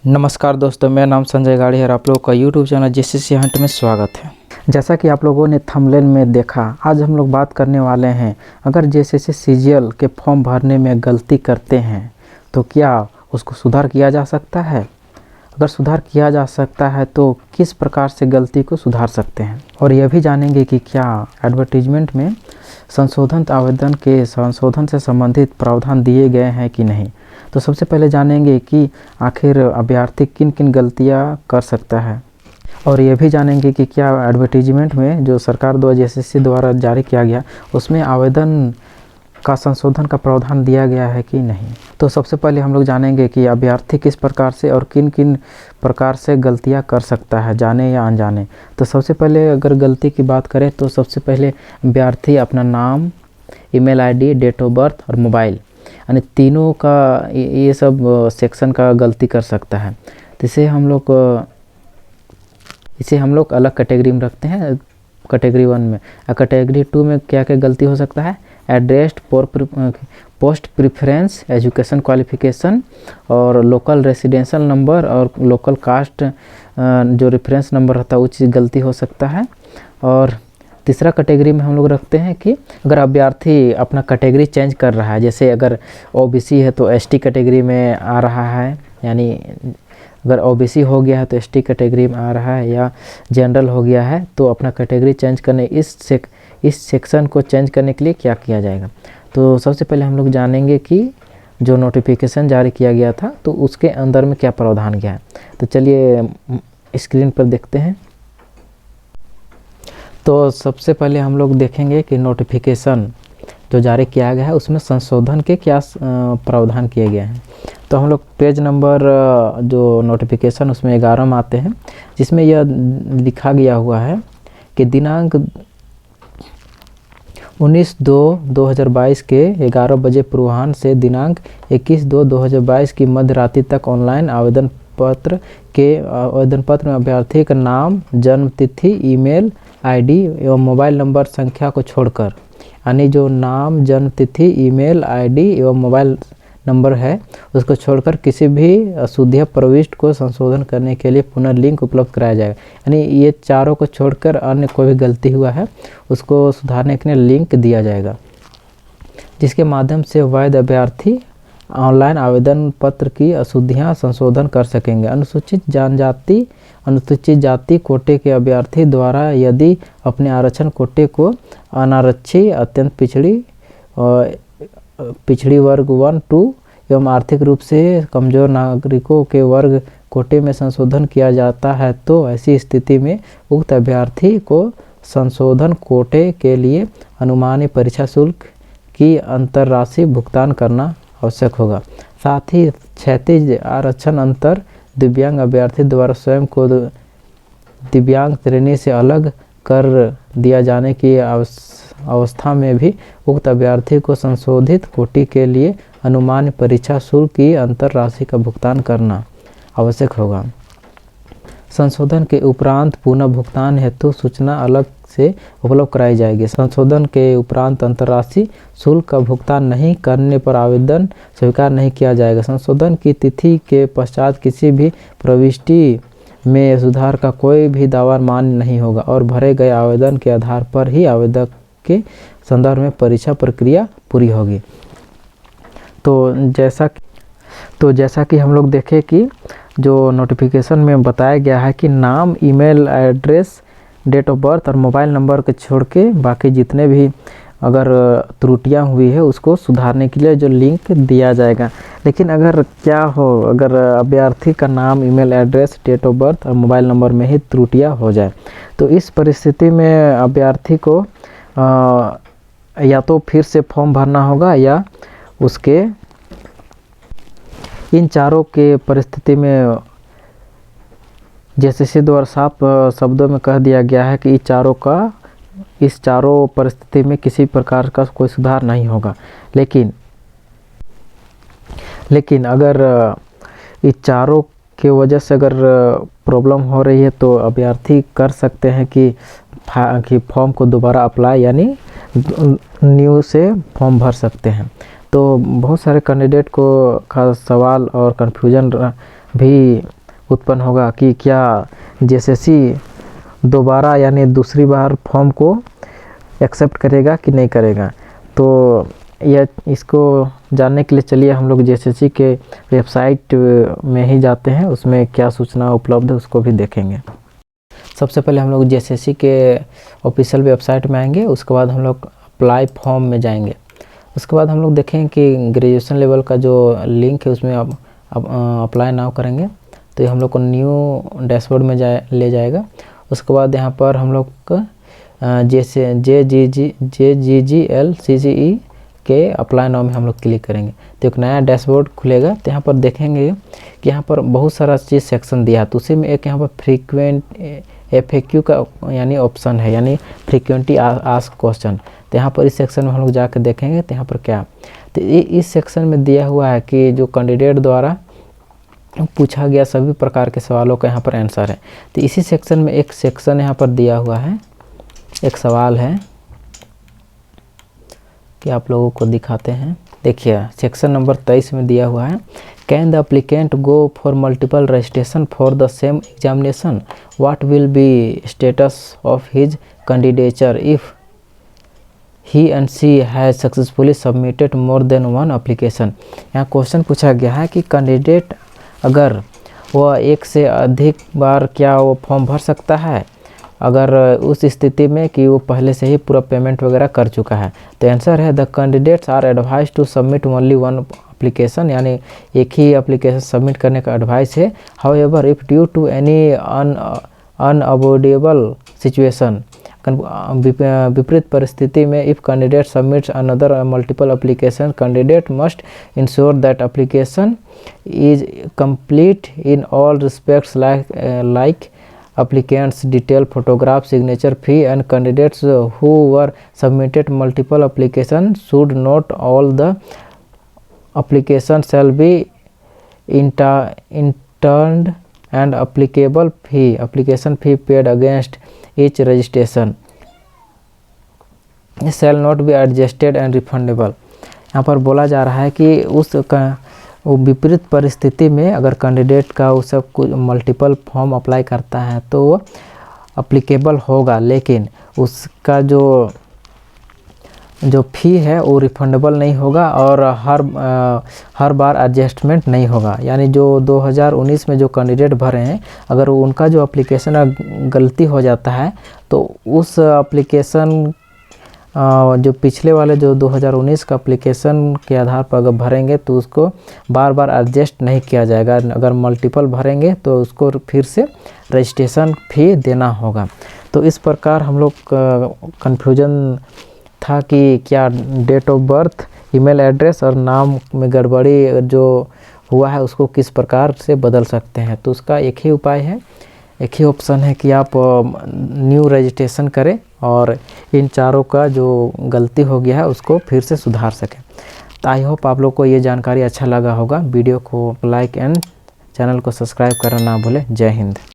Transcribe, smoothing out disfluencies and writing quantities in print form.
नमस्कार दोस्तों, मेरा नाम संजय गाड़ी है और आप लोगों का यूट्यूब चैनल जेसीसी हंट में स्वागत है। जैसा कि आप लोगों ने थंबनेल में देखा, आज हम लोग बात करने वाले हैं अगर जेसीसी सीजीएल के फॉर्म भरने में गलती करते हैं तो क्या उसको सुधार किया जा सकता है। अगर सुधार किया जा सकता है तो किस प्रकार से गलती को सुधार सकते हैं, और यह भी जानेंगे कि क्या एडवर्टीजमेंट में संशोधन आवेदन के संशोधन से संबंधित प्रावधान दिए गए हैं कि नहीं। तो सबसे पहले जानेंगे कि आखिर अभ्यर्थी किन किन गलतियां कर सकता है, और ये भी जानेंगे कि क्या एडवर्टीजमेंट में जो सरकार द्वारा जेसीसी द्वारा जारी किया गया उसमें आवेदन का संशोधन का प्रावधान दिया गया है कि नहीं। तो सबसे पहले हम लोग जानेंगे कि अभ्यर्थी किस प्रकार से और किन किन प्रकार से गलतियां कर सकता है, जाने या अनजाने। तो सबसे पहले अगर गलती की बात करें तो सबसे पहले अभ्यर्थी अपना नाम, email ID, date of birth और मोबाइल यानी तीनों का ये सब सेक्शन का गलती कर सकता है। तो इसे हम लोग अलग कैटेगरी में रखते हैं, कैटेगरी 1 में। और कैटेगरी 2 में क्या क्या गलती हो सकता है, address, post preference, education qualification और लोकल रेसिडेंशियल नंबर और लोकल कास्ट जो रेफरेंस नंबर रहता है वो चीज़ गलती हो सकता है। और तीसरा कैटेगरी में हम लोग रखते हैं कि अगर अभ्यर्थी अपना कैटेगरी चेंज कर रहा है, जैसे अगर ओबीसी है तो एसटी कैटेगरी में आ रहा है, यानी अगर ओबीसी हो गया है तो एसटी कैटेगरी में आ रहा है, या जनरल हो गया है तो अपना कैटेगरी चेंज करने इस सेक्शन को चेंज करने के लिए क्या किया जाएगा। तो सबसे पहले हम लोग जानेंगे कि जो नोटिफिकेशन जारी किया गया था तो उसके अंदर में क्या प्रावधान किया है। तो चलिए स्क्रीन पर देखते हैं। तो सबसे पहले हम लोग देखेंगे कि नोटिफिकेशन जो जारी किया गया है उसमें संशोधन के क्या प्रावधान किए गए हैं। तो हम लोग पेज नंबर जो नोटिफिकेशन उसमें 11 में आते हैं, जिसमें यह लिखा गया हुआ है कि दिनांक 19/2/2022 के 11 बजे पूर्वाह्न से दिनांक 21/2/2022 की मध्य रात्रि तक ऑनलाइन आवेदन पत्र में अभ्यर्थी का नाम, जन्म तिथि, ईमेल आईडी एवं मोबाइल नंबर संख्या को छोड़कर, यानी जो नाम, जन्म तिथि, ईमेल आईडी एवं मोबाइल नंबर है उसको छोड़कर किसी भी अशुद्ध प्रविष्टि को संशोधन करने के लिए पुनः लिंक उपलब्ध कराया जाएगा। यानी ये चारों को छोड़कर अन्य कोई भी गलती हुआ है उसको सुधारने के लिए लिंक दिया जाएगा, जिसके माध्यम से वैध अभ्यर्थी ऑनलाइन आवेदन पत्र की अशुद्धियां संशोधन कर सकेंगे। अनुसूचित जाति कोटे के अभ्यर्थी द्वारा यदि अपने आरक्षण कोटे को अनारक्षित, अत्यंत पिछड़ी वर्ग 1-2 एवं आर्थिक रूप से कमजोर नागरिकों के वर्ग कोटे में संशोधन किया जाता है तो ऐसी स्थिति में उक्त अभ्यर्थी को संशोधन कोटे के लिए अनुमानित परीक्षा शुल्क की अंतर राशि भुगतान करना आवश्यक होगा। साथ ही क्षैतिज आरक्षण अंतर दिव्यांग अभ्यर्थी द्वारा स्वयं को दिव्यांग श्रेणी से अलग कर दिया जाने की अवस्था में भी उक्त अभ्यर्थी को संशोधित कोटि के लिए अनुमानित परीक्षा शुल्क की अंतर राशि का भुगतान करना आवश्यक होगा। संशोधन के उपरांत पुनः भुगतान हेतु सूचना अलग से उपलब्ध कराई जाएगी। संशोधन के उपरांत अंतर्राशि शुल्क का भुगतान नहीं करने पर आवेदन स्वीकार नहीं किया जाएगा। संशोधन की तिथि के पश्चात किसी भी प्रविष्टि में सुधार का कोई भी दावा मान्य नहीं होगा और भरे गए आवेदन के आधार पर ही आवेदक के संदर्भ में परीक्षा प्रक्रिया पूरी होगी। तो जैसा कि हम लोग देखें कि जो नोटिफिकेशन में बताया गया है कि नाम, email address, date of birth और मोबाइल नंबर के छोड़ के बाकी जितने भी अगर त्रुटियां हुई है उसको सुधारने के लिए जो लिंक दिया जाएगा। लेकिन अगर अगर अभ्यर्थी का नाम, email address, date of birth और मोबाइल नंबर में ही त्रुटियां हो जाए तो इस परिस्थिति में अभ्यर्थी को या तो फिर से फॉर्म भरना होगा, या उसके इन चारों के परिस्थिति में जेसीसी द्वारा साफ शब्दों में कह दिया गया है कि इस चारों परिस्थिति में किसी प्रकार का कोई सुधार नहीं होगा। लेकिन अगर इस चारों के वजह से अगर प्रॉब्लम हो रही है तो अभ्यर्थी कर सकते हैं कि फॉर्म को दोबारा अप्लाई यानी न्यू से फॉर्म भर सकते हैं। तो बहुत सारे कैंडिडेट को का सवाल और कन्फ्यूजन भी उत्पन्न होगा कि क्या जेएसएससी दोबारा यानी दूसरी बार फॉर्म को एक्सेप्ट करेगा कि नहीं करेगा। तो यह इसको जानने के लिए चलिए हम लोग जेएसएससी के वेबसाइट में ही जाते हैं, उसमें क्या सूचना उपलब्ध है उसको भी देखेंगे। सबसे पहले हम लोग जेएसएससी के ऑफिशियल वेबसाइट में आएंगे, उसके बाद हम लोग अप्लाई फॉर्म में जाएंगे। उसके बाद हम लोग देखेंगे कि ग्रेजुएशन लेवल का जो लिंक है उसमें अब अप्लाई नाउ करेंगे तो ये हम लोग को न्यू डैशबोर्ड में ले जाएगा। उसके बाद यहाँ पर हम लोग का JGGL के अप्लाई नाउ में हम लोग क्लिक करेंगे तो एक नया डैशबोर्ड खुलेगा। तो यहाँ पर देखेंगे कि यहाँ पर बहुत सारा चीज़ सेक्शन दिया है, तो उसी में एक यहाँ पर फ्रीक्वेंट FAQ का यानी ऑप्शन है, यानी फ्रीक्वेंटली आस्क्ड क्वेश्चन। तो यहाँ पर इस सेक्शन में हम लोग जाकर देखेंगे तो यहाँ पर क्या, तो इस सेक्शन में दिया हुआ है कि जो कैंडिडेट द्वारा पूछा गया सभी प्रकार के सवालों का यहाँ पर आंसर है। तो इसी सेक्शन में एक सेक्शन यहाँ पर दिया हुआ है, एक सवाल है कि आप लोगों को दिखाते हैं। देखिए सेक्शन नंबर 23 में दिया हुआ है, can the applicant go for multiple registration for the same examination, what will be status of his candidature if he and she has successfully submitted more than one application. यहाँ question पूछा गया है कि candidate अगर वह एक से अधिक बार क्या वो फॉर्म भर सकता है, अगर उस स्थिति में कि वो पहले से ही पूरा पेमेंट वगैरह कर चुका है। तो आंसर है the candidates are advise to submit only one application, यानी एक ही एप्लीकेशन सबमिट करने का एडवाइस है। However if due to any unavoidable situation, विपरीत परिस्थिति में if candidate submits another multiple application, candidate must ensure that application is complete in all respects like applicants detail, photograph, signature, fee, and candidates who were submitted multiple applications should note all the applications shall be interned and application fee paid against each registration shall not be adjusted and refundable। यहाँ पर बोला जा रहा है कि उस वो विपरीत परिस्थिति में अगर कैंडिडेट का वो सब कुछ मल्टीपल फॉर्म अप्लाई करता है तो वो अप्लीकेबल होगा, लेकिन उसका जो फ़ी है वो रिफंडेबल नहीं होगा और हर बार एडजस्टमेंट नहीं होगा। यानी जो 2019 में जो कैंडिडेट भरे हैं, अगर उनका जो एप्लीकेशन गलती हो जाता है तो उस एप्लीकेशन जो पिछले वाले जो 2019 का एप्लीकेशन के आधार पर अगर भरेंगे तो उसको बार बार एडजस्ट नहीं किया जाएगा। अगर मल्टीपल भरेंगे तो उसको फिर से रजिस्ट्रेशन फ़ी देना होगा। तो इस प्रकार हम लोग कन्फ्यूजन था कि क्या date of birth, email address और नाम में गड़बड़ी जो हुआ है उसको किस प्रकार से बदल सकते हैं। तो उसका एक ही उपाय है, एक ही ऑप्शन है कि आप न्यू रजिस्ट्रेशन करें और इन चारों का जो गलती हो गया है उसको फिर से सुधार सकें। तो आई होप आप लोग को ये जानकारी अच्छा लगा होगा। वीडियो को लाइक एंड चैनल को सब्सक्राइब करना ना भूलें। जय हिंद।